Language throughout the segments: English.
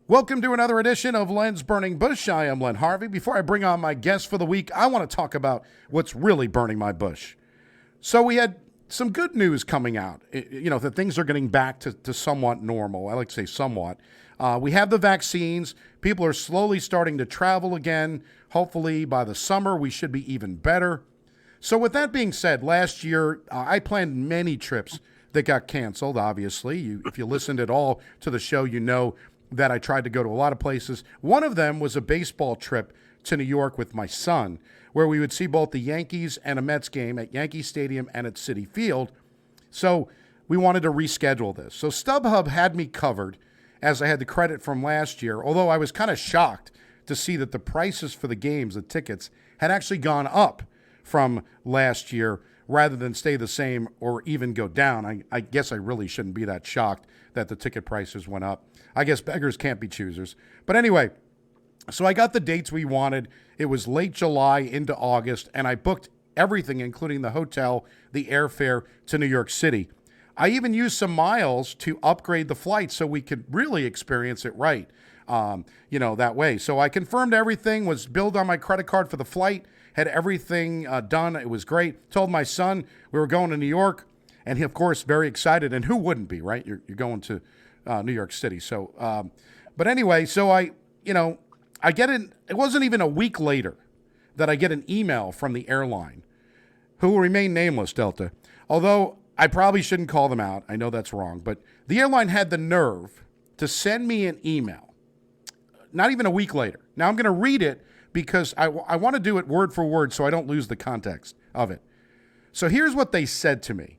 Welcome to another edition of Len's Burning Bush. I am Len Harvey. Before I bring on my guest for the week, I want to talk about what's really burning my bush. So we had some good news coming out, that things are getting back to somewhat normal. I like to say somewhat. We have the vaccines. People are slowly starting to travel again. Hopefully by the summer, we should be even better. So with that being said, last year, I planned many trips that got canceled, obviously. If you listened at all to the show, you know that I tried to go to a lot of places. One of them was a baseball trip to New York with my son, where we would see both the Yankees and a Mets game at Yankee Stadium and at Citi Field. So we wanted to reschedule this. So StubHub had me covered, as I had the credit from last year, although I was kind of shocked to see that the prices for the games, the tickets, had actually gone up from last year rather than stay the same or even go down. I guess I really shouldn't be that shocked that the ticket prices went up. I guess beggars can't be choosers. But anyway, so I got the dates we wanted. It was late July into August, and I booked everything, including the hotel, the airfare to New York City. I even used some miles to upgrade the flight so we could really experience it right, that way. So I confirmed everything, was billed on my credit card for the flight, had everything done. It was great. Told my son we were going to New York, and he, of course, very excited. And who wouldn't be, right? You're going to New York City. So, but anyway, so I get it. It wasn't even a week later that I get an email from the airline, who will remain nameless, Delta. Although I probably shouldn't call them out. I know that's wrong. But the airline had the nerve to send me an email, not even a week later. Now I'm going to read it because I want to do it word for word so I don't lose the context of it. So here's what they said to me.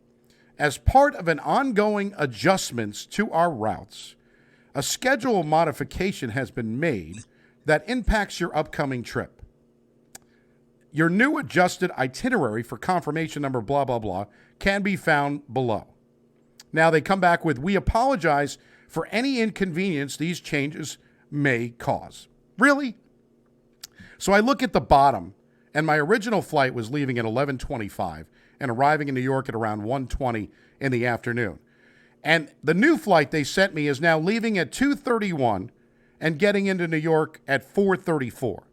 As part of an ongoing adjustments to our routes, a schedule modification has been made that impacts your upcoming trip. Your new adjusted itinerary for confirmation number blah, blah, blah can be found below. Now they come back with, we apologize for any inconvenience these changes may cause. Really? So I look at the bottom, and my original flight was leaving at 11:25 and arriving in New York at around 1:20 in the afternoon. And the new flight they sent me is now leaving at 2:31 and getting into New York at 4:34.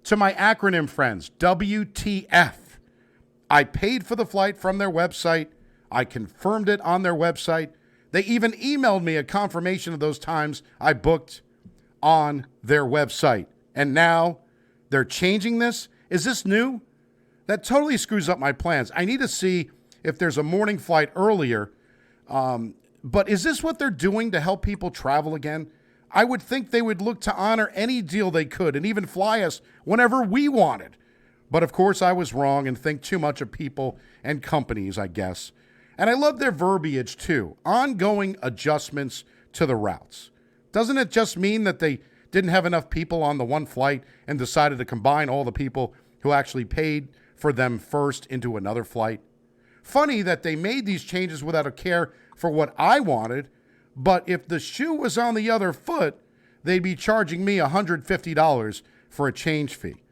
To my acronym friends, WTF. I paid for the flight from their website. I confirmed it on their website. They even emailed me a confirmation of those times I booked on their website. And now they're changing this? Is this new? That totally screws up my plans. I need to see if there's a morning flight earlier. But is this what they're doing to help people travel again? I would think they would look to honor any deal they could and even fly us whenever we wanted. But of course I was wrong and think too much of people and companies, I guess. And I love their verbiage too. Ongoing adjustments to the routes. Doesn't it just mean that they didn't have enough people on the one flight and decided to combine all the people who actually paid for them first into another flight? Funny that they made these changes without a care for what I wanted, but if the shoe was on the other foot, they'd be charging me $150 for a change fee.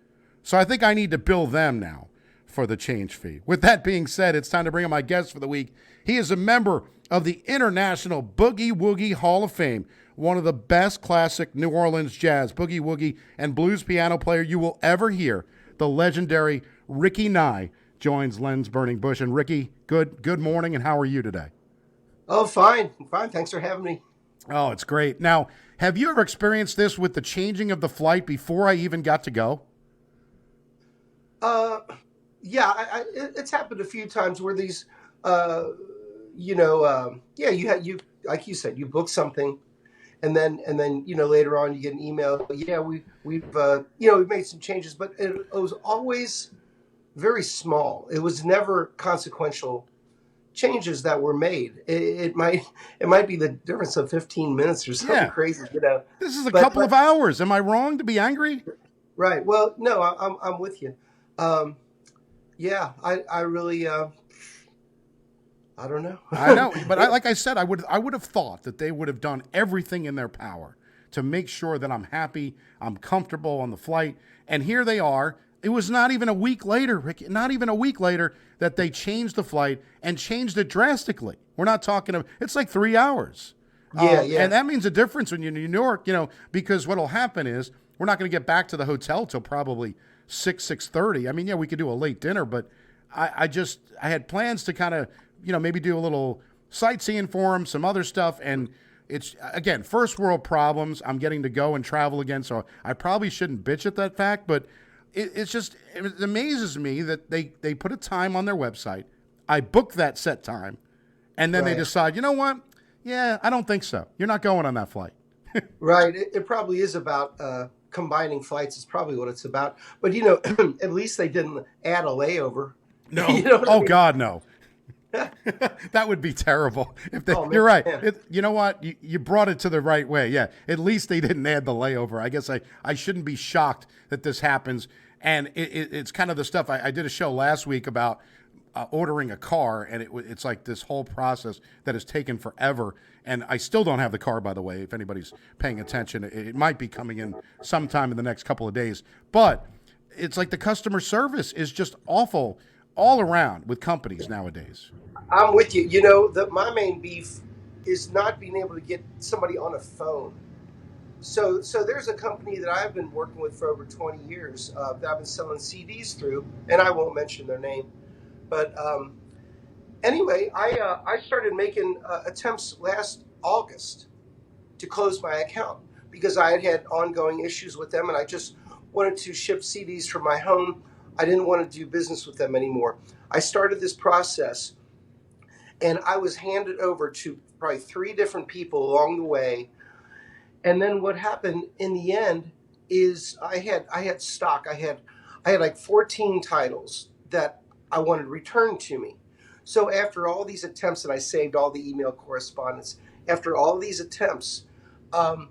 So I think I need to bill them now for the change fee. With that being said, it's time to bring on my guest for the week. He is a member of the International Boogie Woogie Hall of Fame, one of the best classic New Orleans jazz, boogie woogie, and blues piano player you will ever hear. The legendary Ricky Nye joins Len's Burning Bush. And Ricky, good morning, and how are you today? Oh, fine. Fine. Thanks for having me. Oh, it's great. Now, have you ever experienced this with the changing of the flight before I even got to go? Yeah, it's happened a few times where these, you like you said, you book something, and then later on you get an email. Yeah, we've made some changes, but it was always very small. It was never consequential changes that were made. It might be the difference of 15 minutes or something crazy, This is a couple of hours. Am I wrong to be angry? Right. Well, no, I'm with you. I really, I don't know. I know, but like I said, I would have thought that they would have done everything in their power to make sure that I'm happy, I'm comfortable on the flight, and here they are. It was not even a week later, Rick, not even a week later that they changed the flight and changed it drastically. We're not talking it's like 3 hours. Yeah, And yeah. that means a difference when you're in New York, because what'll happen is we're not going to get back to the hotel till probably 6:30. I mean, yeah, we could do a late dinner, but I had plans to kind of, maybe do a little sightseeing for him, some other stuff. And it's, again, first world problems. I'm getting to go and travel again. So I probably shouldn't bitch at that fact, but it amazes me that they put a time on their website. I book that set time, and then they Right. decide, you know what? Yeah, I don't think so. You're not going on that flight. Right. It probably is about combining flights. It's probably what it's about. But at least they didn't add a layover. You No. know what I Oh mean? God, no. That would be terrible. If they, Oh you're right. man. You know what? You brought it to the right way. Yeah. At least they didn't add the layover. I guess I shouldn't be shocked that this happens. And it's kind of the stuff I did a show last week about ordering a car, and it's like this whole process that has taken forever. And I still don't have the car, by the way. If anybody's paying attention, it might be coming in sometime in the next couple of days. But it's like the customer service is just awful all around with companies nowadays. I'm with you. My main beef is not being able to get somebody on a phone. So there's a company that I've been working with for over 20 years that I've been selling CDs through, and I won't mention their name. But anyway, I started making attempts last August to close my account because I had ongoing issues with them, and I just wanted to ship CDs from my home. I didn't want to do business with them anymore. I started this process, and I was handed over to probably three different people along the way. And then what happened in the end is I had stock. I had like 14 titles that I wanted returned to me. So after all these attempts, and I saved all the email correspondence, after all these attempts, um,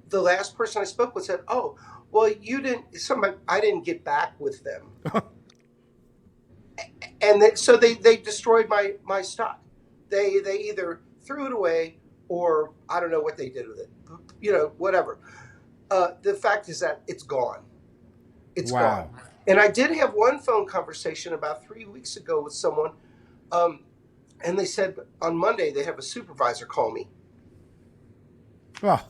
the last person I spoke with said, "Oh, well, you didn't. Somebody, I didn't get back with them." And so they destroyed my stock. They either threw it away or I don't know what they did with it. Whatever. The fact is that it's gone. It's gone. Wow. And I did have one phone conversation about 3 weeks ago with someone, um, and they said on Monday they have a supervisor call me. Oh,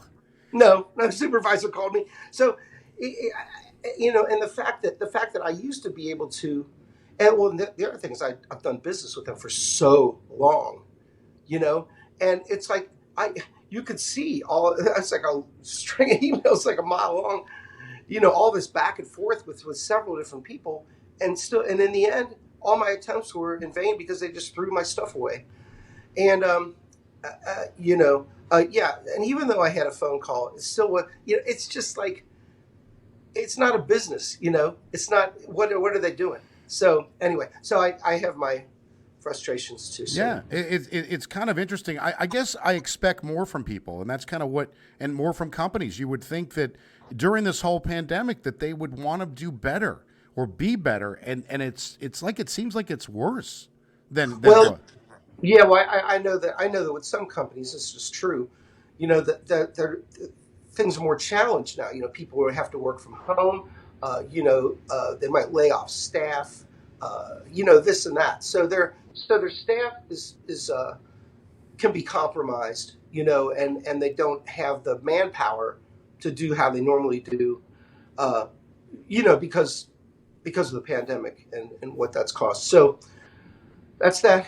No supervisor called me. So, and the fact that I used to be able to, and well, the other thing is I've done business with them for so long, you know, and it's like you could see all. It's like a string of emails like a mile long, all this back and forth with several different people, and in the end, all my attempts were in vain because they just threw my stuff away. And yeah. And even though I had a phone call, it's still it's just like it's not a business. It's not what are they doing? So anyway, so I have my frustrations too. So yeah. It's kind of interesting. I guess I expect more from people, and that's kind of and more from companies. You would think that during this whole pandemic that they would want to do better or be better, and it's like it seems like it's worse than well, what. yeah. Well, I know that with some companies this is true. That things are more challenged now. People will have to work from home. They might lay off staff. This and that. So their staff is can be compromised. And they don't have the manpower to do how they normally do. Uh, because of the pandemic and what that's cost. So that's that.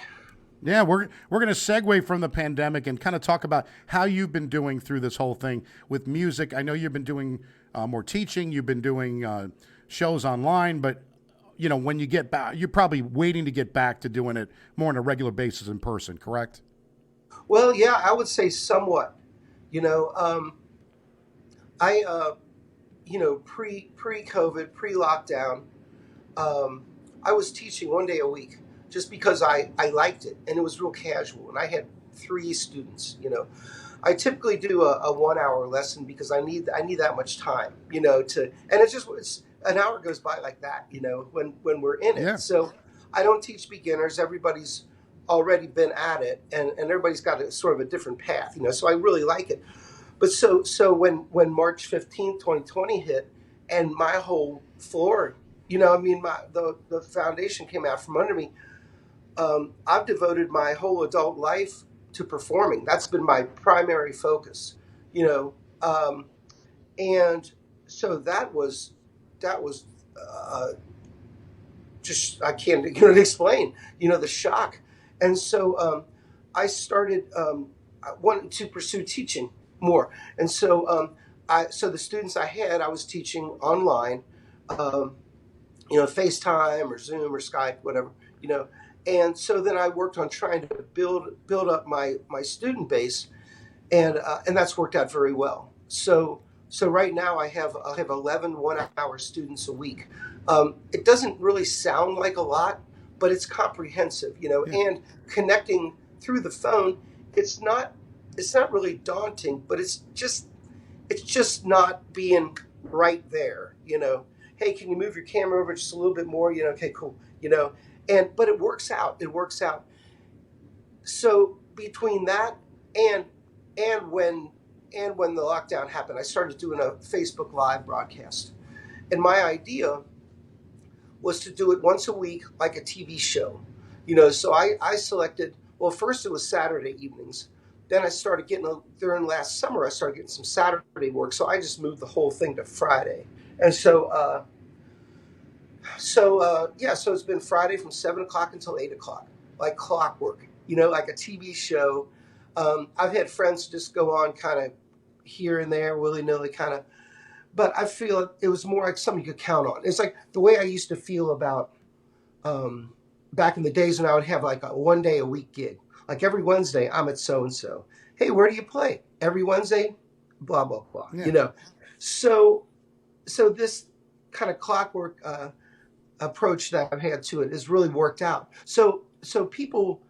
Yeah, we're going to segue from the pandemic and kind of talk about how you've been doing through this whole thing with music. I know you've been doing more teaching, you've been doing shows online, but when you get back, you're probably waiting to get back to doing it more on a regular basis in person, correct? Well, yeah, I would say somewhat. You know, I pre COVID, pre lockdown, I was teaching one day a week just because I liked it and it was real casual. And I had three students. I typically do a 1 hour lesson because I need that much time. And it's an hour goes by like that. When we're in it. Yeah. So I don't teach beginners. Everybody's already been at it, and everybody's got a sort of a different path. So I really like it. But so when March 15th, 2020 hit, and my whole floor, the foundation came out from under me. I've devoted my whole adult life to performing. That's been my primary focus, you know. And so that was just I can't explain, the shock. And so I started wanting to pursue teaching more. And so so the students I was teaching online, um, FaceTime or Zoom or Skype, whatever, you know. And so then I worked on trying to build up my student base, and that's worked out very well. So right now I have 11 1-hour students a week. It doesn't really sound like a lot, but it's comprehensive, Yeah. and connecting through the phone. It's not really daunting, but it's just not being right there. Hey, can you move your camera over just a little bit more? Okay, cool. But it works out. It works out. So between that and and when when the lockdown happened, I started doing a Facebook Live broadcast. And my idea was to do it once a week, like a TV show. So I selected, well, first it was Saturday evenings. Then I started during last summer, I started getting some Saturday work. So I just moved the whole thing to Friday. And so it's been Friday from 7 o'clock until 8 o'clock, like clockwork, like a TV show. I've had friends just go on kind of here and there, willy nilly kind of, but I feel it was more like something you could count on. It's like the way I used to feel about back in the days when I would have like a 1 day a week gig. Like every Wednesday, I'm at so and so. Hey, where do you play? Every Wednesday, blah blah blah. Yeah. So this kind of clockwork approach that I've had to it has really worked out. So people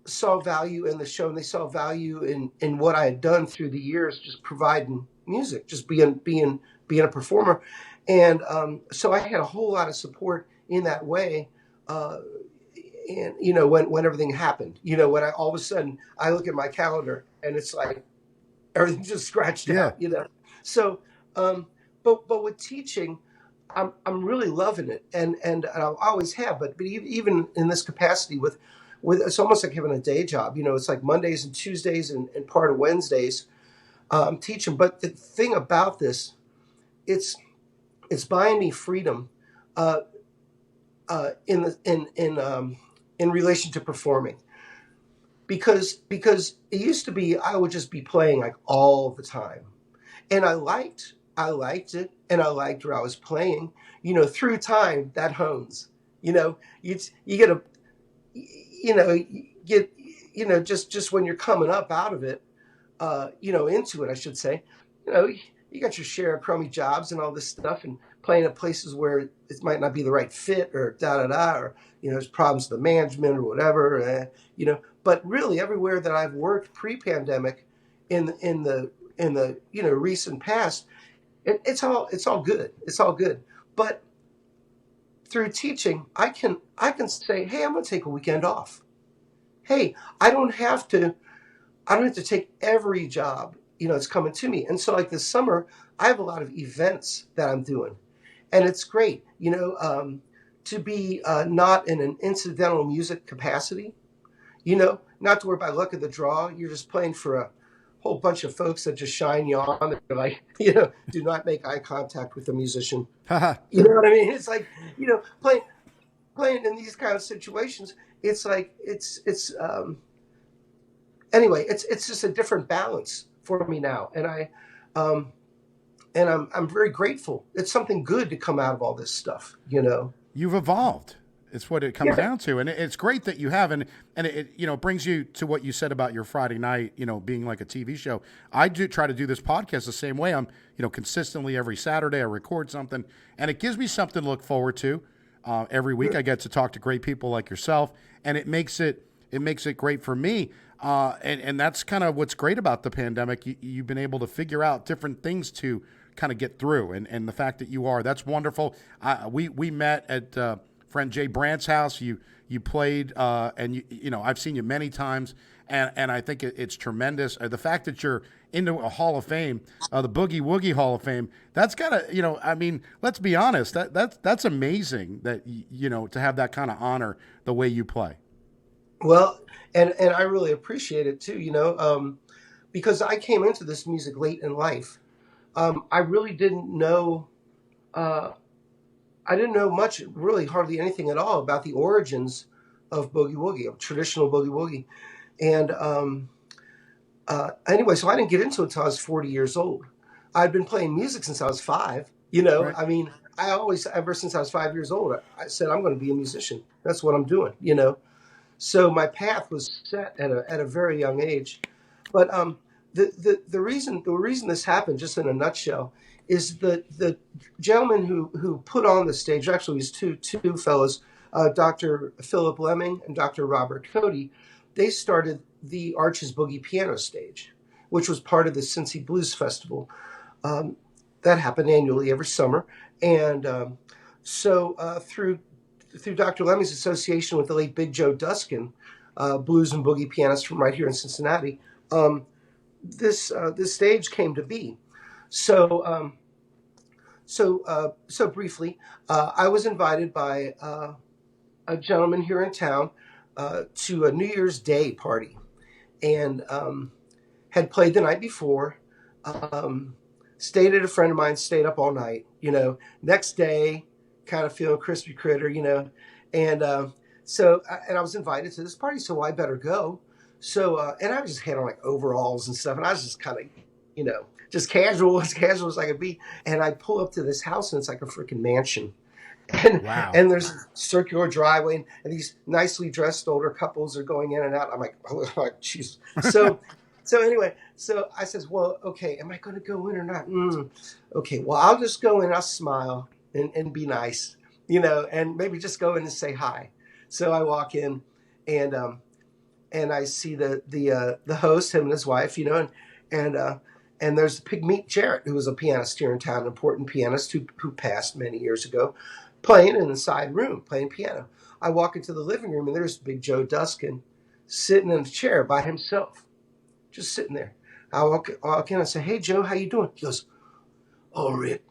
saw value in the show, and they saw value in what I had done through the years, just providing music, just being a performer. And so I had a whole lot of support in that way. And when everything happened, when I all of a sudden I look at my calendar and it's like everything just scratched Yeah. out. So but with teaching, I'm really loving it, and I always have. But even in this capacity, with it's almost like having a day job. It's like Mondays and Tuesdays and part of Wednesdays I'm teaching. But the thing about this, it's buying me freedom uh, in relation to performing, because it used to be I would just be playing like all the time, and I liked it, and I liked where I was playing. Through time that hones. You get a you get just when you're coming up out of it, into it, I should say. You got your share of crummy jobs and all this stuff, and playing at places where it might not be the right fit, or da da da, or there's problems with the management or whatever. But really everywhere that I've worked pre-pandemic, in the recent past, it's all good. It's all good. But through teaching, I can say, hey, I'm going to take a weekend off. Hey, I don't have to take every job that's coming to me. And so like this summer, I have a lot of events that I'm doing, and it's great, to be not in an incidental music capacity, not to where by luck of the draw you're just playing for a whole bunch of folks that just shine you on. They're like, do not make eye contact with the musician. Haha. You know what I mean? It's like, playing in these kind of situations. It's like anyway. It's just a different balance for me now, um, and I'm very grateful. It's something good to come out of all this stuff. You've evolved. It's what it comes Yeah. down to, and it's great that you have, and it brings you to what you said about your Friday night, being like a TV show. I do try to do this podcast the same way. I'm consistently every Saturday I record something, and it gives me something to look forward to. Every week I get to talk to great people like yourself, and it makes it great for me. And that's kind of what's great about the pandemic. You've been able to figure out different things to kind of get through, and the fact that that's wonderful. We met at friend Jay Brandt's house. You played, and I've seen you many times, and I think it's tremendous. The fact that you're into a Hall of Fame, the Boogie Woogie Hall of Fame, that's gotta, I mean, let's be honest, that's amazing that to have that kind of honor the way you play. Well, and I really appreciate it too, because I came into this music late in life. I really didn't know. Uh, I didn't know much, really, hardly anything at all about the origins of boogie woogie, of traditional boogie woogie. And anyway, so I didn't get into it until I was 40 years old. I'd been playing music since I was five. Right. I mean, I always, ever since I was 5 years old, I said I'm going to be a musician. That's what I'm doing. So my path was set at a very young age. But the reason this happened, just in a nutshell, is the gentleman who put on the stage. Actually, it was two fellows, Dr. Philip Lemming and Dr. Robert Cody. They started the Arches Boogie Piano Stage, which was part of the Cincy Blues Festival. Um, that happened annually every summer, and through Dr. Lemming's association with the late Big Joe Duskin, blues and boogie pianist from right here in Cincinnati, um, this stage came to be. So so briefly, I was invited by a gentleman here in town to a New Year's Day party, and had played the night before. Um, Stayed at a friend of mine, stayed up all night. Next day, kind of feeling crispy critter. And and I was invited to this party, so I better go. So and I just had on like overalls and stuff, and I was just kind of, just casual, as casual as I could be. And I pull up to this house, and it's like a freaking mansion. and Wow. and there's a circular driveway, and these nicely dressed older couples are going in and out. I'm like, oh, jeez. So anyway, so I says, well, okay, am I going to go in or not? Okay, well, I'll just go in. I'll smile and be nice, and maybe just go in and say hi. So I walk in, and I see the host, him and his wife, and and there's Pigmeat Jarrett, who was a pianist here in town, an important pianist who passed many years ago, playing in the side room, playing piano. I walk into the living room, and there's Big Joe Duskin sitting in a chair by himself, just sitting there. I walk in and say, "Hey, Joe, how you doing?" He goes, "Oh, Rick,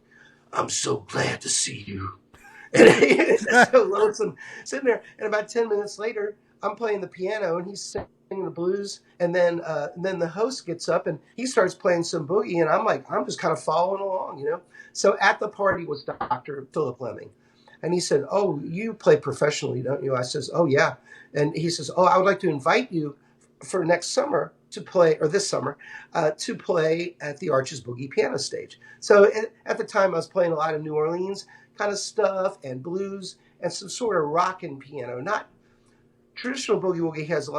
I'm so glad to see you." And he's so lonesome sitting there. And about 10 minutes later, I'm playing the piano and he's singing the blues. And then the host gets up and he starts playing some boogie. And I'm just kind of following along. So at the party was Dr. Philip Lemming. And he said, "Oh, you play professionally, don't you?" I says, "Oh, yeah." And he says, "Oh, I would like to invite you for next summer to play, or this summer, to play at the Arches Boogie Piano Stage." So at the time, I was playing a lot of New Orleans kind of stuff and blues and some sort of rockin' piano. Not traditional boogie woogie has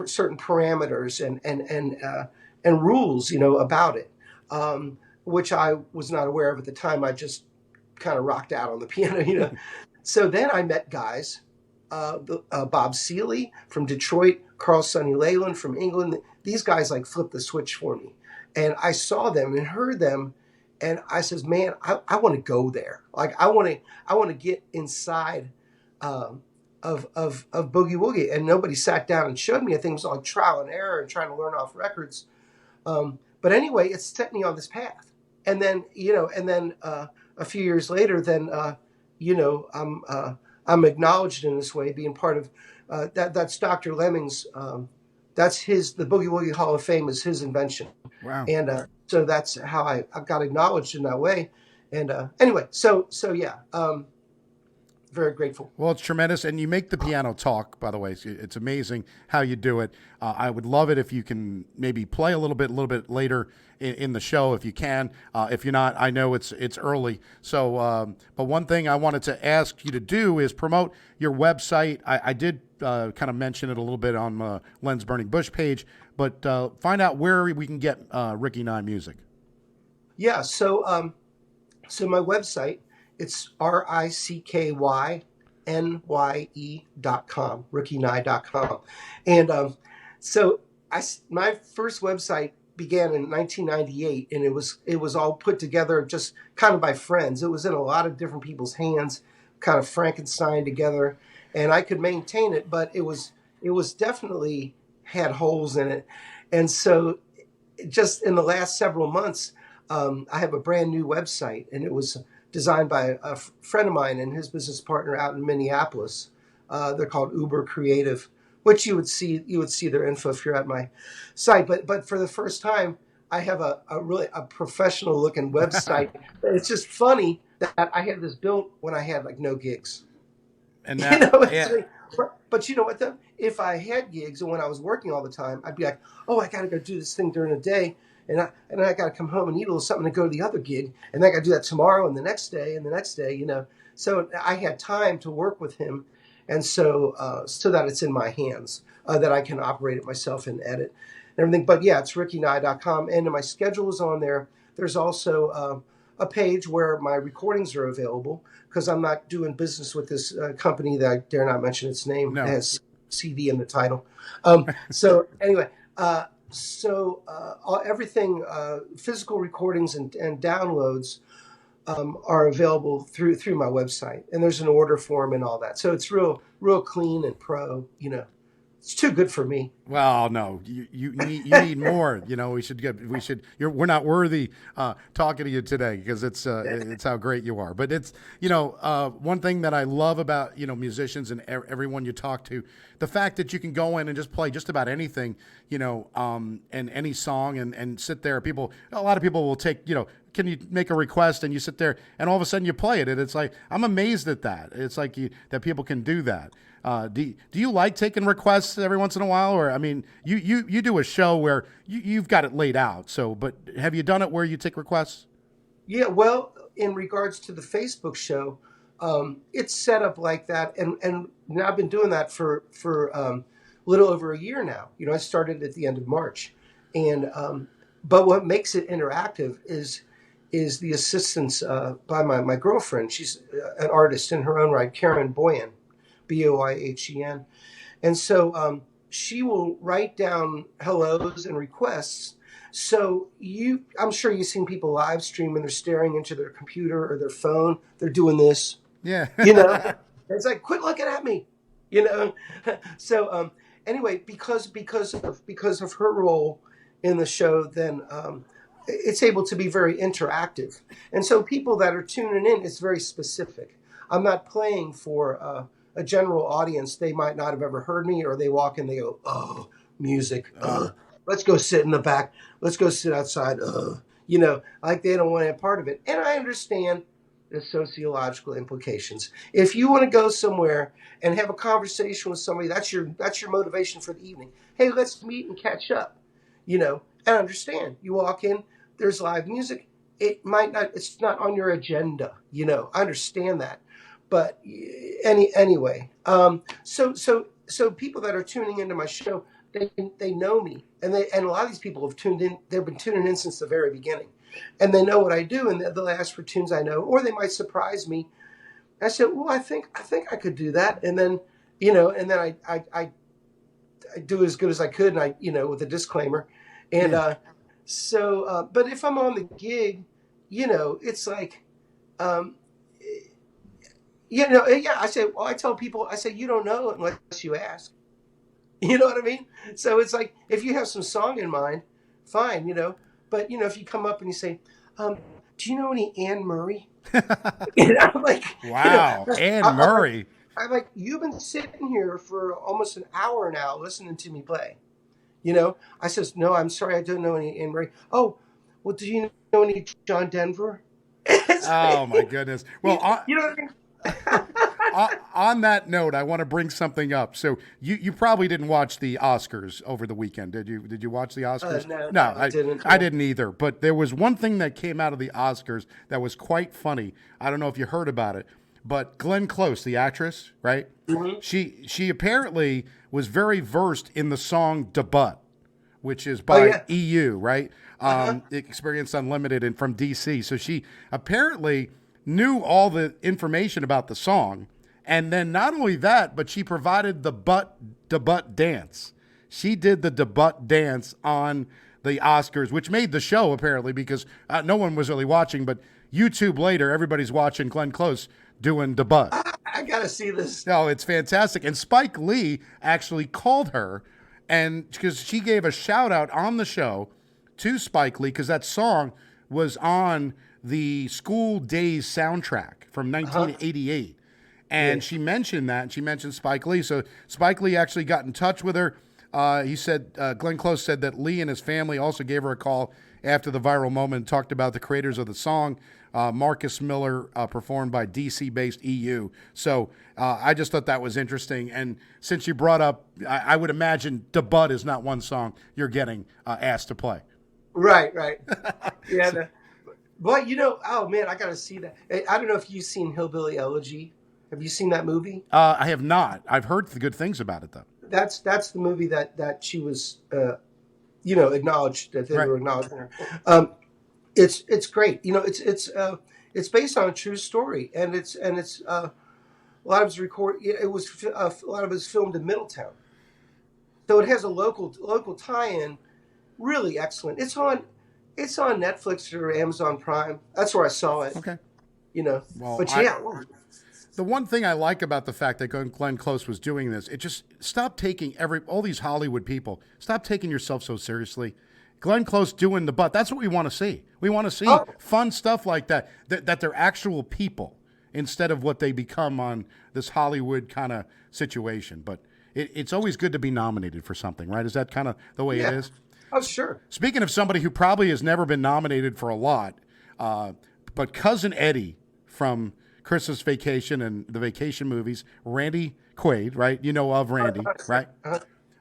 certain parameters and rules, about it, which I was not aware of at the time. I just kind of rocked out on the piano. So then I met guys, Bob Seeley from Detroit, Carl Sonny Leyland from England. These guys like flipped the switch for me, and I saw them and heard them, and I says, "Man, I want to go there. Like I want to get inside." Um, of boogie woogie, and nobody sat down and showed me. I think it was like trial and error and trying to learn off records. But anyway, it set me on this path. And then a few years later, then I'm acknowledged in this way, being part of that's Dr. Lemming's. That's the Boogie Woogie Hall of Fame is his invention, Wow. and so that's how I got acknowledged in that way. And anyway, so yeah, very grateful. Well, it's tremendous, and you make the piano talk. By the way, it's amazing how you do it. I would love it if you can maybe play a little bit later in the show, if you can. If you're not, I know it's early. So, but one thing I wanted to ask you to do is promote your website. I did kind of mention it a little bit on Len's Burning Bush page, but find out where we can get Ricky Nye music. Yeah. So my website, it's RICKYNYE.com, rickynye.com. And so my first website began in 1998, and it was all put together just kind of by friends. It was in a lot of different people's hands, kind of Frankenstein together, and I could maintain it, but it was definitely had holes in it. And so just in the last several months, I have a brand new website, and it was designed by a friend of mine and his business partner out in Minneapolis. They're called Uber Creative which you would see their info if you're at my site. But for the first time, I have a really a professional looking website. It's just funny that I had this built when I had like no gigs. And You now, know, it's yeah, like, but you know what though? If I had gigs and when I was working all the time, I'd be like, oh, I got to go do this thing during the day, and I got to come home and eat a little something to go to the other gig, and I got to do that tomorrow and the next day and the next day. You know, so I had time to work with him, and so that it's in my hands, that I can operate it myself and edit and everything. But yeah, it's rickynye.com, and my schedule is on there. There's also a page where my recordings are available because I'm not doing business with this company that I dare not mention its name. It no. has CD in the title. So anyway, everything, physical recordings and downloads are available through my website, and there's an order form and all that. So it's real clean and pro. You know, it's too good for me. Well, no, you need more. You know, we're not worthy talking to you today because it's how great you are. But it's one thing that I love about musicians and everyone you talk to, the fact that you can go in and just play just about anything, and any song and sit there. A lot of people will take can you make a request and you sit there and all of a sudden you play it, and it's like I'm amazed at that. It's like that people can do that. Do you like taking requests every once in a while, or I mean, you do a show where you've got it laid out. So, but have you done it where you take requests? Yeah, well, in regards to the Facebook show, it's set up like that, and now I've been doing that for a little over a year now. You know, I started at the end of March, and but what makes it interactive is the assistance by my girlfriend. She's an artist in her own right, Karen Boyan, Boyhen, and so she will write down hellos and requests. So I'm sure you've seen people live stream and they're staring into their computer or their phone. They're doing this, Yeah. It's like, quit looking at me, you know. So anyway, because of her role in the show, then it's able to be very interactive. And so people that are tuning in, it's very specific. I'm not playing for a general audience. They might not have ever heard me, or they walk in, they go, oh, music. Let's go sit in the back. Let's go sit outside. Like they don't want to have part of it. And I understand the sociological implications. If you want to go somewhere and have a conversation with somebody, that's your motivation for the evening. Hey, let's meet and catch up. I understand. You walk in, there's live music. It's not on your agenda. I understand that. But anyway, so people that are tuning into my show, they know me, and a lot of these people have tuned in. They've been tuning in since the very beginning, and they know what I do, and they'll ask for tunes I know, or they might surprise me. I said, well, I think I could do that, and then I do as good as I could, and with a disclaimer, and but if I'm on the gig, it's like. I tell people, you don't know unless you ask. You know what I mean? So it's like, if you have some song in mind, fine, but if you come up and you say, do you know any Anne Murray? I'm like, Wow, Anne Murray. I'm like, you've been sitting here for almost an hour now listening to me play. I says, no, I'm sorry, I don't know any Anne Murray. Oh, well, do you know any John Denver? Oh my goodness. Well, you know what I mean? On that note, I want to bring something up. So you probably didn't watch the Oscars over the weekend, did you? Did you watch the Oscars? No, I didn't. I didn't either. But there was one thing that came out of the Oscars that was quite funny. I don't know if you heard about it, but Glenn Close, the actress, right? Mm-hmm. She apparently was very versed in the song "Debut," which is by EU, right? Experience Unlimited and from DC. So she apparently knew all the information about the song, and then not only that, but she provided the debut dance. She did the debut dance on the Oscars, which made the show apparently because no one was really watching, but YouTube later, everybody's watching Glenn Close doing debut. I gotta see this. No, it's fantastic. And Spike Lee actually called her, and because she gave a shout out on the show to Spike Lee because that song was on the School Days soundtrack from 1988. Yeah. And she mentioned that, and she mentioned Spike Lee. So Spike Lee actually got in touch with her. He said, Glenn Close said that Lee and his family also gave her a call after the viral moment and talked about the creators of the song, Marcus Miller, performed by DC-based EU. So I just thought that was interesting. And since you brought up, I would imagine "Da Bud" is not one song you're getting asked to play. Right, right. Yeah. But oh man, I got to see that. I don't know if you've seen Hillbilly Elegy. Have you seen that movie? I have not. I've heard the good things about it, though. That's the movie that she was, acknowledged that they Right. were acknowledging her. It's great. It's based on a true story, and it's a lot of it's a lot of it's filmed in Middletown, so it has a local tie-in. Really excellent. It's on Netflix or Amazon Prime. That's where I saw it. Okay. Well, But yeah, the one thing I like about the fact that Glenn Close was doing this, it just stop taking all these Hollywood people. Stop taking yourself so seriously. Glenn Close doing the butt. That's what we want to see. We want to see fun stuff like that, that they're actual people instead of what they become on this Hollywood kind of situation. But it's always good to be nominated for something, right? Is that kind of the way it is? oh sure. Speaking of somebody who probably has never been nominated for a lot, but Cousin Eddie from Christmas Vacation and the Vacation movies, Randy Quaid, right? You know of Randy, right?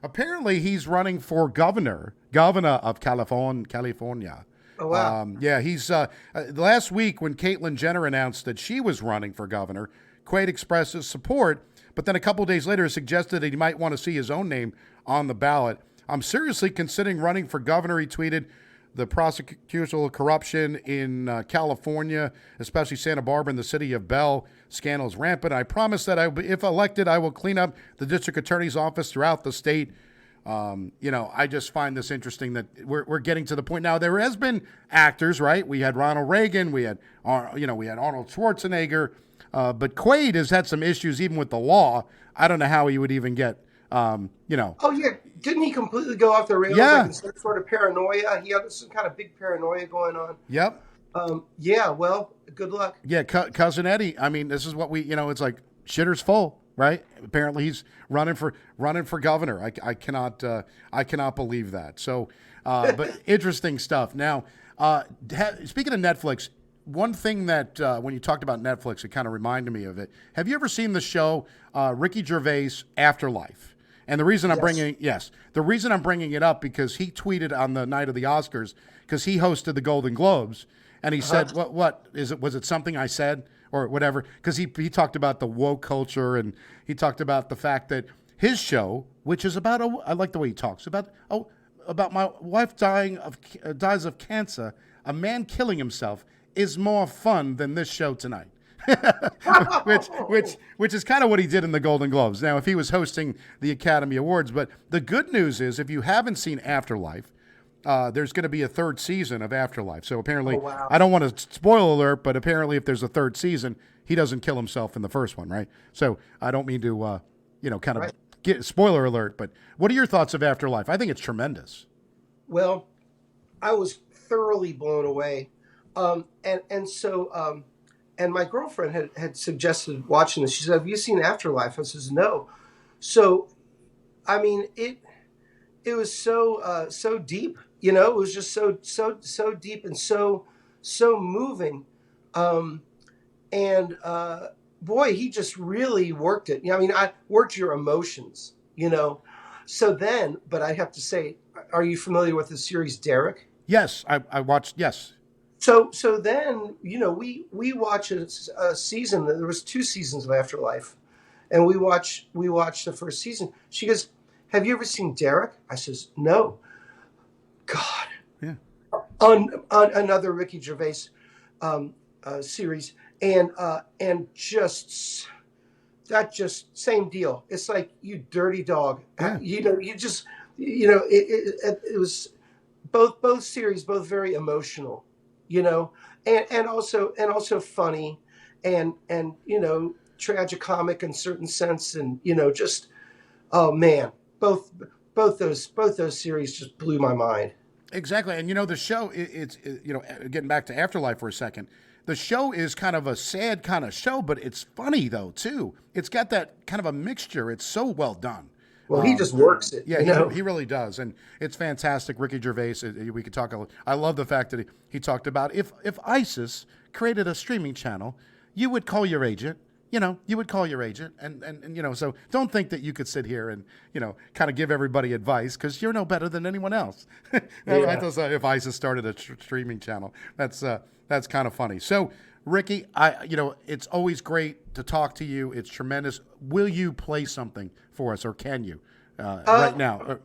Apparently, he's running for governor of California. Oh wow. Yeah, he's last week when Caitlyn Jenner announced that she was running for governor, Quaid expressed his support, but then a couple days later suggested that he might want to see his own name on the ballot. I'm seriously considering running for governor, he tweeted. The prosecutorial corruption in California, especially Santa Barbara and the city of Bell, scandal is rampant. I promise that if elected, I will clean up the district attorney's office throughout the state. I just find this interesting that we're getting to the point now. There has been actors, right? We had Ronald Reagan, we had Arnold Schwarzenegger, but Quaid has had some issues even with the law. I don't know how he would even get. Oh yeah, didn't he completely go off the rails? Yeah. Like some sort of paranoia. He had some kind of big paranoia going on. Yep. Yeah. Well, good luck. Yeah, Cousin Eddie. I mean, this is what it's like shitter's full, right? Apparently, he's running for governor. I cannot believe that. So, but interesting stuff. Now, speaking of Netflix, one thing that when you talked about Netflix, it kind of reminded me of it. Have you ever seen the show Ricky Gervais Afterlife? And the reason I'm bringing it up because he tweeted on the night of the Oscars because he hosted the Golden Globes and he said, "What is it? Was it something I said or whatever?" Because he talked about the woke culture and he talked about the fact that his show, which is about I like the way he talks about my wife dies of cancer, a man killing himself is more fun than this show tonight. which is kind of what he did in the Golden Globes. Now, if he was hosting the Academy Awards, but the good news is, if you haven't seen Afterlife, there's going to be a third season of Afterlife. So apparently, I don't want to spoil alert, but apparently, if there's a third season, he doesn't kill himself in the first one, right? So I don't mean to, kind of get spoiler alert. But what are your thoughts of Afterlife? I think it's tremendous. Well, I was thoroughly blown away, and my girlfriend had suggested watching this. She said, "Have you seen Afterlife?" I says, "No." So, I mean, it was so deep. It was just so deep and so moving. Boy, he just really worked it. I worked your emotions. So then, but I have to say, are you familiar with the series Derek? Yes, I watched. Yes. So then, we watch a season. There was 2 seasons of Afterlife, and we watched the first season. She goes, "Have you ever seen Derek?" I says, "No." God, yeah. On another Ricky Gervais series, and just same deal. It's like, you dirty dog. Yeah. It was both series, both very emotional. And also funny, and tragicomic in certain sense, and just, oh man, both those series just blew my mind. Exactly, and the show, it's getting back to Afterlife for a second. the show is kind of a sad kind of show, but it's funny though too. It's got that kind of a mixture. It's so well done. Well, he just works it, Yeah, you know. he really does, and it's fantastic. Ricky Gervais. We could talk. I love the fact that he talked about if ISIS created a streaming channel, you would call your agent. You know, you would call your agent, and you know. So don't think that you could sit here and kind of give everybody advice because you're no better than anyone else. Yeah. If ISIS started a streaming channel, that's kind of funny. So. Ricky, it's always great to talk to you. It's tremendous. Will you play something for us, or can you right now?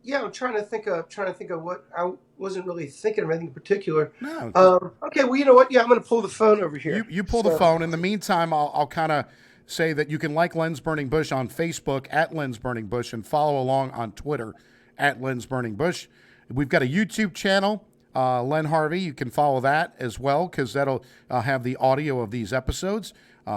Yeah, I'm trying to think of what I wasn't really thinking of anything in particular. No. Okay, well, you know what? Yeah, I'm going to pull the phone over here. You pull the phone. In the meantime, I'll kind of say that you can like Lens Burning Bush on Facebook at Lens Burning Bush and follow along on Twitter at Lens Burning Bush. We've got a YouTube channel. Len Harvey, you can follow that as well because that'll have the audio of these episodes.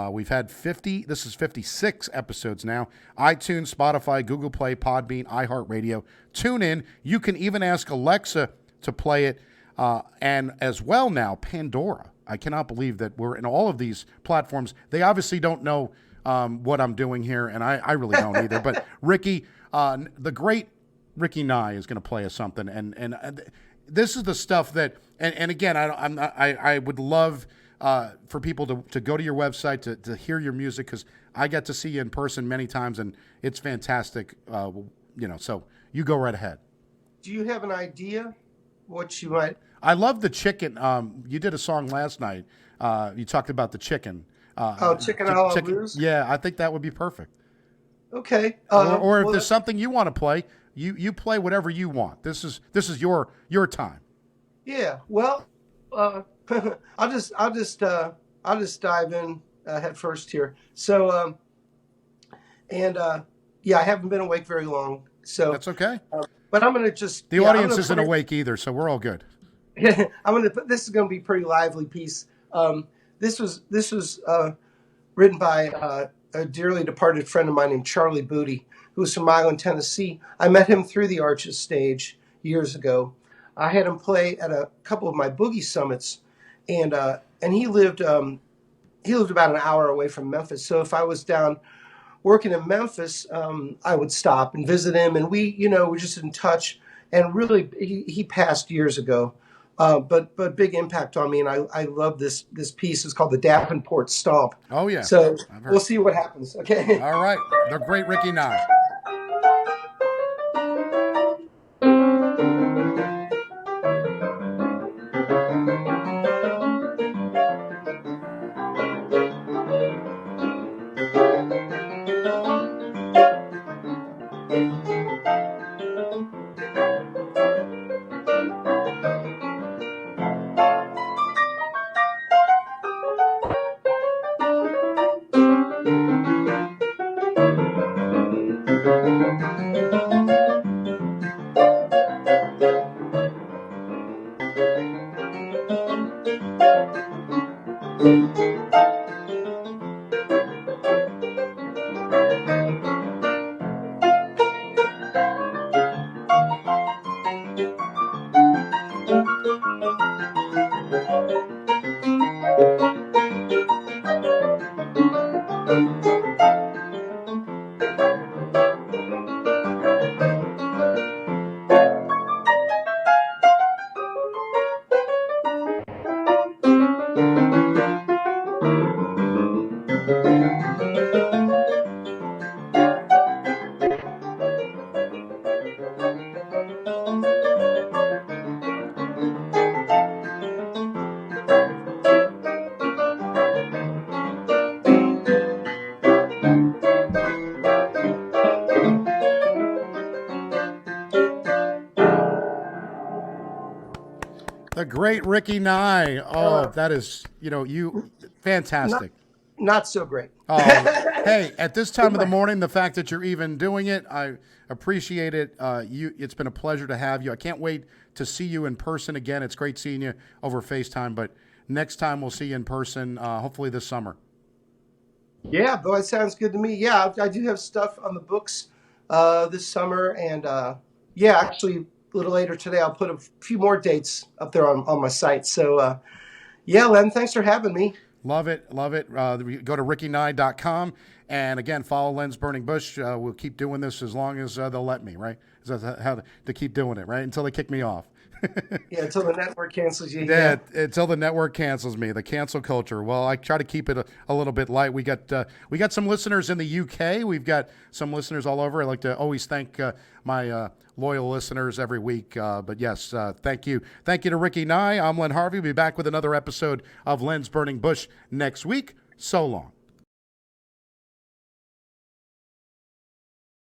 We've had 56 episodes now. iTunes, Spotify, Google Play, Podbean, iHeartRadio. Tune in. You can even ask Alexa to play it. And as well now, Pandora. I cannot believe that we're in all of these platforms. They obviously don't know what I'm doing here, and I really don't either. But Ricky, the great Ricky Nye is going to play us something. And this is the stuff that, and again, I would love for people to go to your website to hear your music because I get to see you in person many times and it's fantastic. So you go right ahead. Do you have an idea what you might? I love the chicken. You did a song last night. You talked about the chicken. Chicken a la blues? Yeah, I think that would be perfect. Okay. Or if there's something you want to play, you play whatever you want. This is your time. Yeah. Well, I'll just dive in head first here. So, yeah, I haven't been awake very long, so that's okay. But I'm gonna just the audience isn't awake either, so we're all good. This is gonna be a pretty lively piece. This was written by a dearly departed friend of mine named Charlie Booty, who's from Milan, Tennessee. I met him through the Arches stage years ago. I had him play at a couple of my boogie summits, and he lived about an hour away from Memphis. So if I was down working in Memphis, I would stop and visit him, and we were just in touch. And really, he passed years ago, but big impact on me. And I love this piece. It's called the Davenport Stomp. Oh yeah. So we'll see what happens. Okay. All right. The great Ricky Nye. The great Ricky Nye. Oh, that is, you fantastic. Not so great. Oh, hey, at this time of the morning, the fact that you're even doing it, I appreciate it. It's been a pleasure to have you. I can't wait to see you in person again. It's great seeing you over FaceTime, but next time we'll see you in person, hopefully this summer. Yeah, boy, it sounds good to me. Yeah, I do have stuff on the books this summer, and actually a little later today, I'll put a few more dates up there on my site. So Yeah, Len, thanks for having me. Love it. Love it. Go to rickynye.com. And again, follow Len's Burning Bush. We'll keep doing this as long as they'll let me, right? Is that how to keep doing it, right? Until they kick me off. Yeah, until the network cancels you. Yeah, Yeah. until the network cancels me, the cancel culture. Well, I try to keep it a little bit light. We got some listeners in the UK. We've got some listeners all over. I like to always thank my loyal listeners every week. But yes, thank you to Ricky Nye. I'm Len Harvey. We'll be back with another episode of Len's Burning Bush next week. So long.